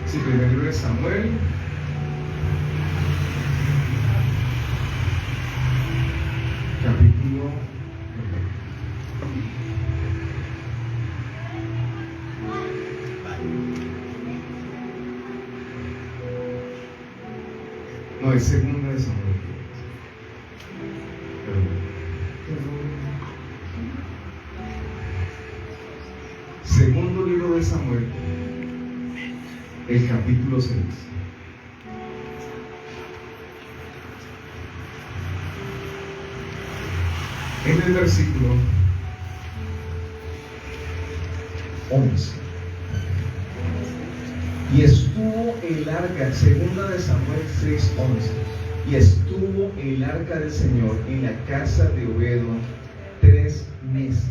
Sí, primer libro de Samuel. Capítulo. No, es segunda de Samuel. Segundo libro de Samuel, el capítulo 6. En el versículo 11. Y estuvo el arca, segunda de Samuel 6:11. Y estuvo el arca del Señor en la casa de Obededom 3 meses.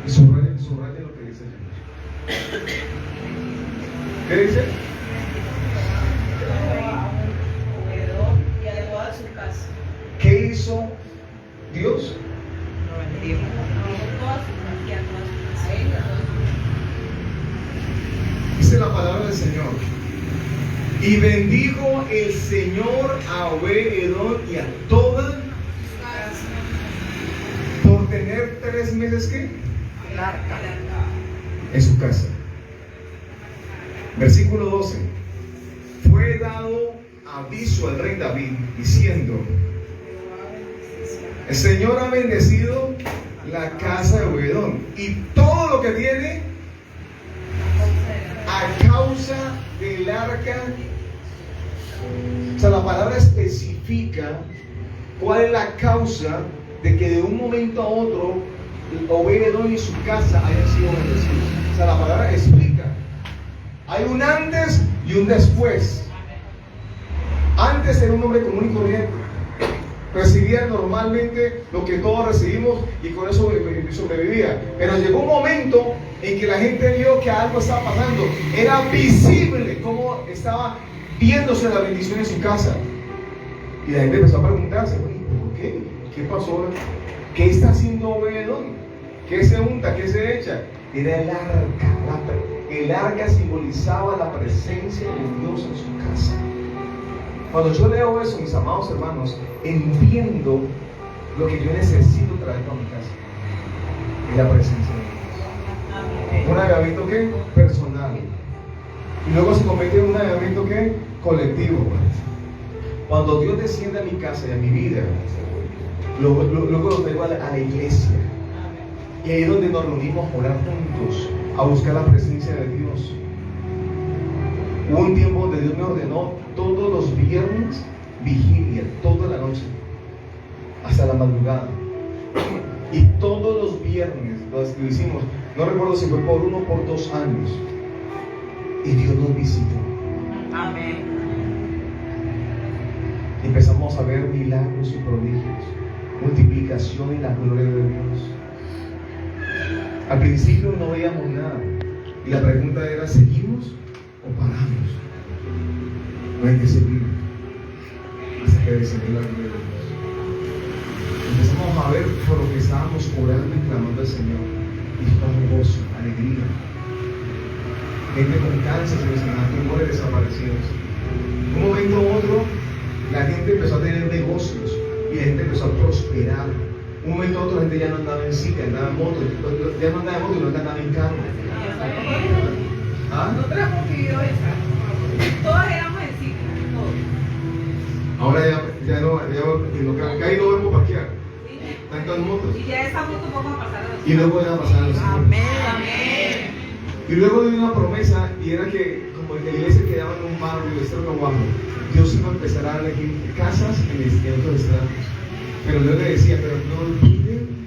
Y subraye lo que dice allí. ¿Qué dice? Obededom y a toda su casa. ¿Qué hizo Dios? A toda su casa y a toda su casa. Dice la palabra del Señor. Y bendijo el Señor a Obededom y a toda su casa. Por tener 3 meses ¿qué? El arca. En su casa. Versículo 12. Fue dado aviso al rey David diciendo: el Señor ha bendecido la casa de Obededom y todo lo que tiene a causa del arca. O sea, la palabra especifica cuál es la causa de que de un momento a otro Obededom y su casa hayan sido bendecidos. O sea, la palabra explica. Hay un antes y un después. Antes era un hombre común y corriente. Recibía normalmente lo que todos recibimos y con eso sobrevivía. Pero llegó un momento en que la gente vio que algo estaba pasando. Era visible cómo estaba viéndose la bendición en su casa. Y la gente empezó a preguntarse: ¿por qué? ¿Qué pasó? ¿Qué está haciendo Obededom? ¿Qué se unta? ¿Qué se echa? Era el arca. El arca simbolizaba la presencia de Dios en su casa. Cuando yo leo eso, mis amados hermanos, entiendo lo que yo necesito traer para mi casa. Es la presencia de Dios. Un avivamiento ¿qué? Personal. Y luego se convierte en un avivamiento ¿qué? Colectivo. Cuando Dios desciende a mi casa y a mi vida, luego lo traigo a la iglesia. Y ahí es donde nos reunimos a orar juntos, a buscar la presencia de Dios. Hubo un tiempo donde Dios me ordenó todos los viernes vigilia, toda la noche, hasta la madrugada. Y todos los viernes lo hicimos. No recuerdo si fue por 1 o por 2 años. Y Dios nos visitó. Amén. Empezamos a ver milagros y prodigios, multiplicación y la gloria de Dios. Al principio no veíamos nada. Y la pregunta era: ¿seguimos o paramos? No hay que seguir hasta que descendió la gloria de Dios. Empezamos a ver por lo que estábamos orando y clamando al Señor. Y fue gozo, alegría. Gente con cáncer se mencionaba, tumores desaparecidos. De un momento a otro, la gente empezó a tener negocios y la gente empezó a prosperar. Un momento a otro, la gente ya no andaba en silla, andaba en moto, ya no andaba en moto, no andaba en carro. ¿Ah? Nosotros hemos vivido esa. Todos éramos en ciclo, todos. Ahora ya no, ahí no vemos parquear. Están en motos. Y ya esa moto vamos a pasar a los Y luego van a pasar a los hijos. Amén. Y luego dio una promesa, y era que como la iglesia quedaba en un barrio, el estrado abajo, Dios iba a empezar a darle casas en otros estratos. Pero Dios le decía, pero no olviden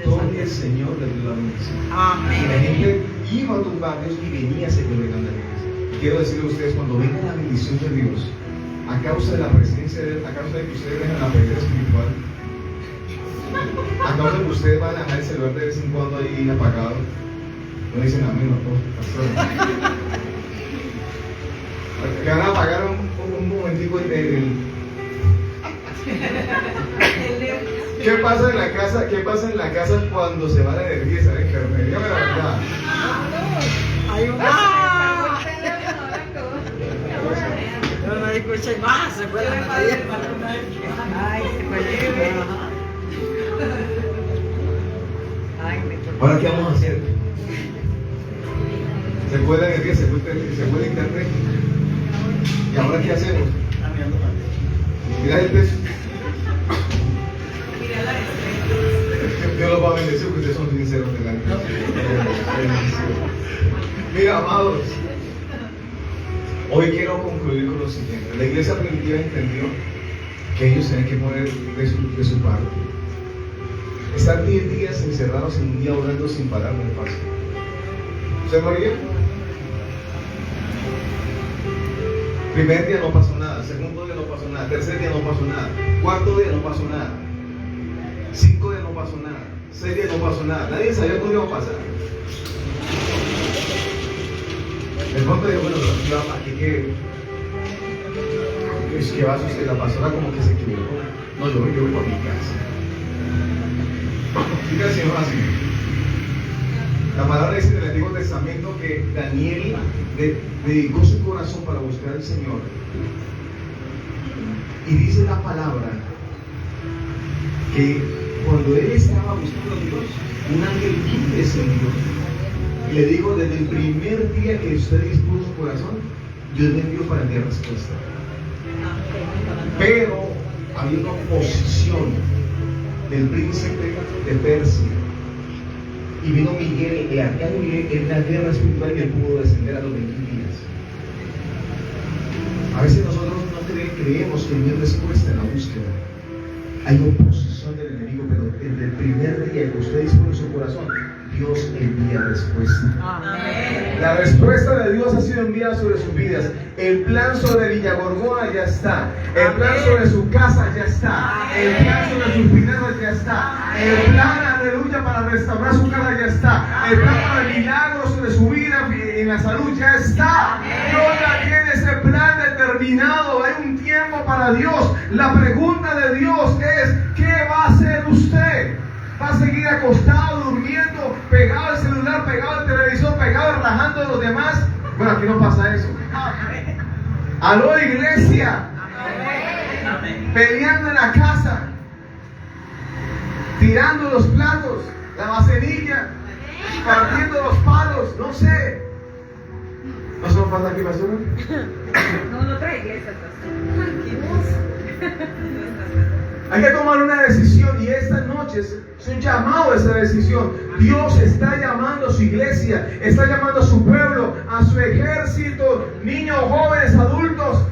donde el Señor le dio la bendición. Y la gente iba a tus barrios y venía a ser congregantes. Quiero decirle a ustedes, cuando venga la bendición de Dios, a causa de la presencia de Dios, a causa de que ustedes dejan la pereza espiritual, a causa de que ustedes van a dejar el celular de vez en cuando ahí apagado, no dicen amén, no, pastor. Que van a apagar un momentico ¿Qué pasa en la casa? ¿Qué pasa en la casa cuando se va la energía y sale internet? Dígame la verdad. Hay un no escuché más, se fue la batería. Ay, se fue libre. Ay, me Ahora, ¿qué vamos a hacer? Se fue la energía, se fue el internet. ¿Y ahora qué hacemos? Mira el peso. Mira la estrella. Dios los va a bendecir porque ustedes son sinceros delante. Mira, amados, hoy quiero concluir con lo siguiente. La iglesia primitiva entendió que ellos tenían que poner de su parte. Estar 10 días encerrados en un día orando sin parar no es fácil. ¿Usted no haría? Primer día no pasó nada, segundo día no pasó nada, tercer día no pasó nada, cuarto día no pasó nada, 5 días no pasó nada, 6 días no pasó nada, nadie sabía cómo iba a pasar. De pronto digo, bueno, aquí ¿qué va a suceder? La pastora como que se equivocó. No, yo voy para mi casa. Fíjense, no es así. La palabra dice en el Antiguo Testamento que Daniel dedicó su corazón para buscar al Señor. Y dice la palabra que cuando él estaba buscando a Dios, un ángel descendió y le dijo: desde el primer día que usted dispuso su corazón, Dios le envió para enviar respuesta. Pero había una oposición del príncipe de Persia. Y vino Miguel, el arcángel Miguel, en la guerra espiritual, y él pudo descender a los 21 días. A veces nosotros no creemos que no hay respuesta en la búsqueda. Hay oposición del enemigo, pero desde el primer día que usted dispone su corazón, Dios envía respuesta. Amén. La respuesta de Dios ha sido enviada sobre sus vidas. El plan sobre Villagorgona ya está. El plan sobre su casa ya está. El plan sobre sus finanzas ya está. El plan, aleluya, para restaurar su casa ya está. El plan para el milagro sobre su vida en la salud ya está. Dios ya tiene ese plan determinado. Hay un tiempo para Dios. La pregunta de Dios es: ¿qué va a hacer usted? ¿Va a seguir acostado, durmiendo, pegado al celular, pegado al televisor, pegado, rajando de los demás? Bueno, aquí no pasa eso. Aló, iglesia. Peleando en la casa, tirando los platos, la vaselina, partiendo los palos, no sé. ¿No se nos pasa aquí, pastor? No, no otra iglesia, pastor. Hay que tomar una decisión, y esta noche es un llamado a esa decisión. Dios está llamando a su iglesia, está llamando a su pueblo, a su ejército, niños, jóvenes, adultos,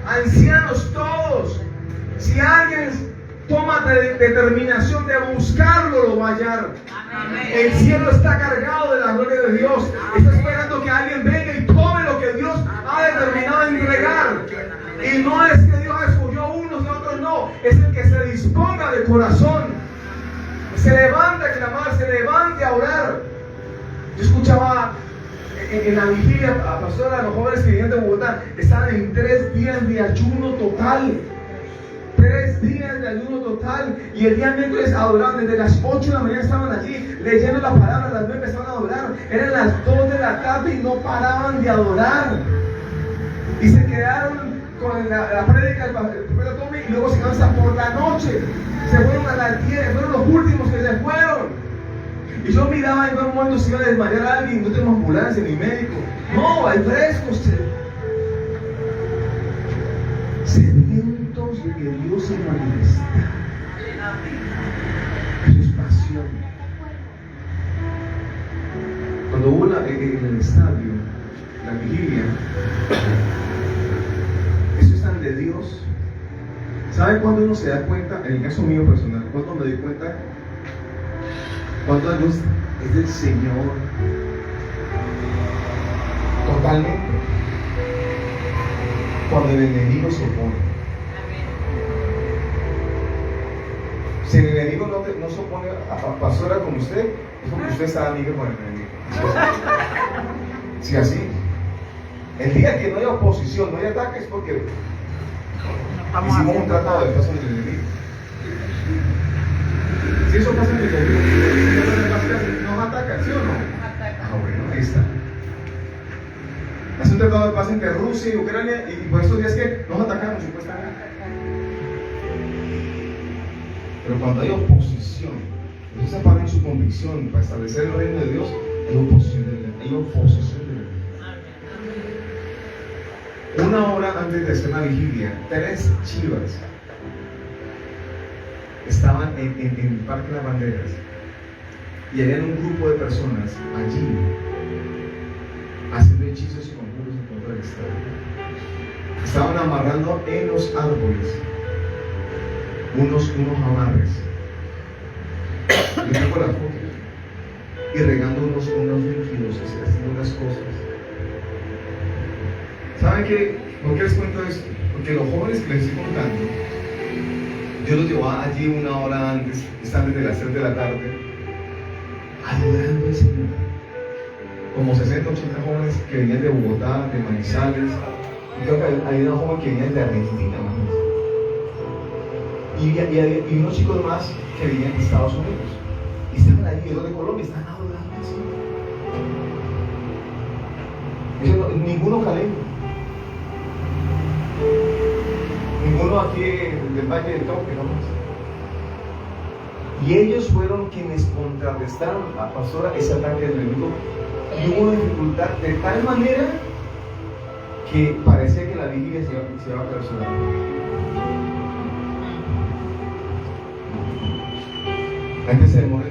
ancianos, todos. Si alguien toma determinación de buscarlo, lo va a hallar. El cielo está cargado de la gloria de Dios. Está esperando que alguien venga y tome lo que Dios ha determinado entregar. Y no es que Dios escogió a unos y a otros no, es el que se disponga de corazón, se levanta a clamar, se levante a orar. Yo escuchaba en la vigilia a pastora, los jóvenes que vienen de Bogotá estaban en 3 días de ayuno total. 3 días de ayuno total, y el día miércoles adoraban. Desde las 8 de la mañana estaban allí leyendo la palabra, a las 9 empezaban a adorar, eran las 2 de la tarde y no paraban de adorar. Y se quedaron con la prédica del profeta Tommy, y luego se quedaron hasta por la noche. Se fueron a las 10, fueron los últimos que se fueron. Y yo miraba en un momento si iba a desmayar a alguien. No tenemos ambulancia ni médico. No, hay frescos. Sedientos de que Dios se manifiesta. Eso es pasión. Cuando hubo en el estadio, la vigilia, eso es tan de Dios. ¿Sabe cuándo uno se da cuenta? En el caso mío personal, ¿cuándo me doy cuenta? Cuando algo es del Señor. Totalmente. Cuando el enemigo se opone. Si el enemigo no se opone a pastora con usted, es porque usted está amigo con el enemigo. Si así. El día que no haya oposición, no haya ataque, es porque hicimos un tratado de paz con el enemigo. Si eso pasa en el enemigo, nos atacan, ¿sí o no? Ah, bueno, ahí está. Hace un tratado de paz entre Rusia y Ucrania y por estos días que nos atacaron supuestamente. Pero cuando hay oposición, ellos se paran en su convicción para establecer el reino de Dios, hay oposición de Dios. Hay oposición de Dios. Una hora antes de hacer la vigilia, 3 chivas estaban en el Parque de las Banderas y había un grupo de personas allí haciendo hechizos y conjuros en contra del Estado. Estaban amarrando en los árboles unos amarres. Yo tengo las fotos. Y regando unos líquidos, haciendo unas cosas. ¿Saben qué? ¿Por qué les cuento esto? Porque los jóvenes que les estoy contando, yo los llevaba allí una hora antes, están desde las 3 de la tarde, adorando al Señor. Como 60, 80 jóvenes que venían de Bogotá, de Manizales, y creo que había una joven que venía de Argentina, y unos chicos más que venían de Estados Unidos. Y estaban ahí, y los de Colombia, estaban adorando al Señor. Ninguno caleño. Ninguno aquí del Valle del Cauca, nomás. Y ellos fueron quienes contrarrestaron a pastora ese ataque del enemigo. Y hubo una dificultad de tal manera que parecía que la vigilia se iba a clausurar. La gente se demoró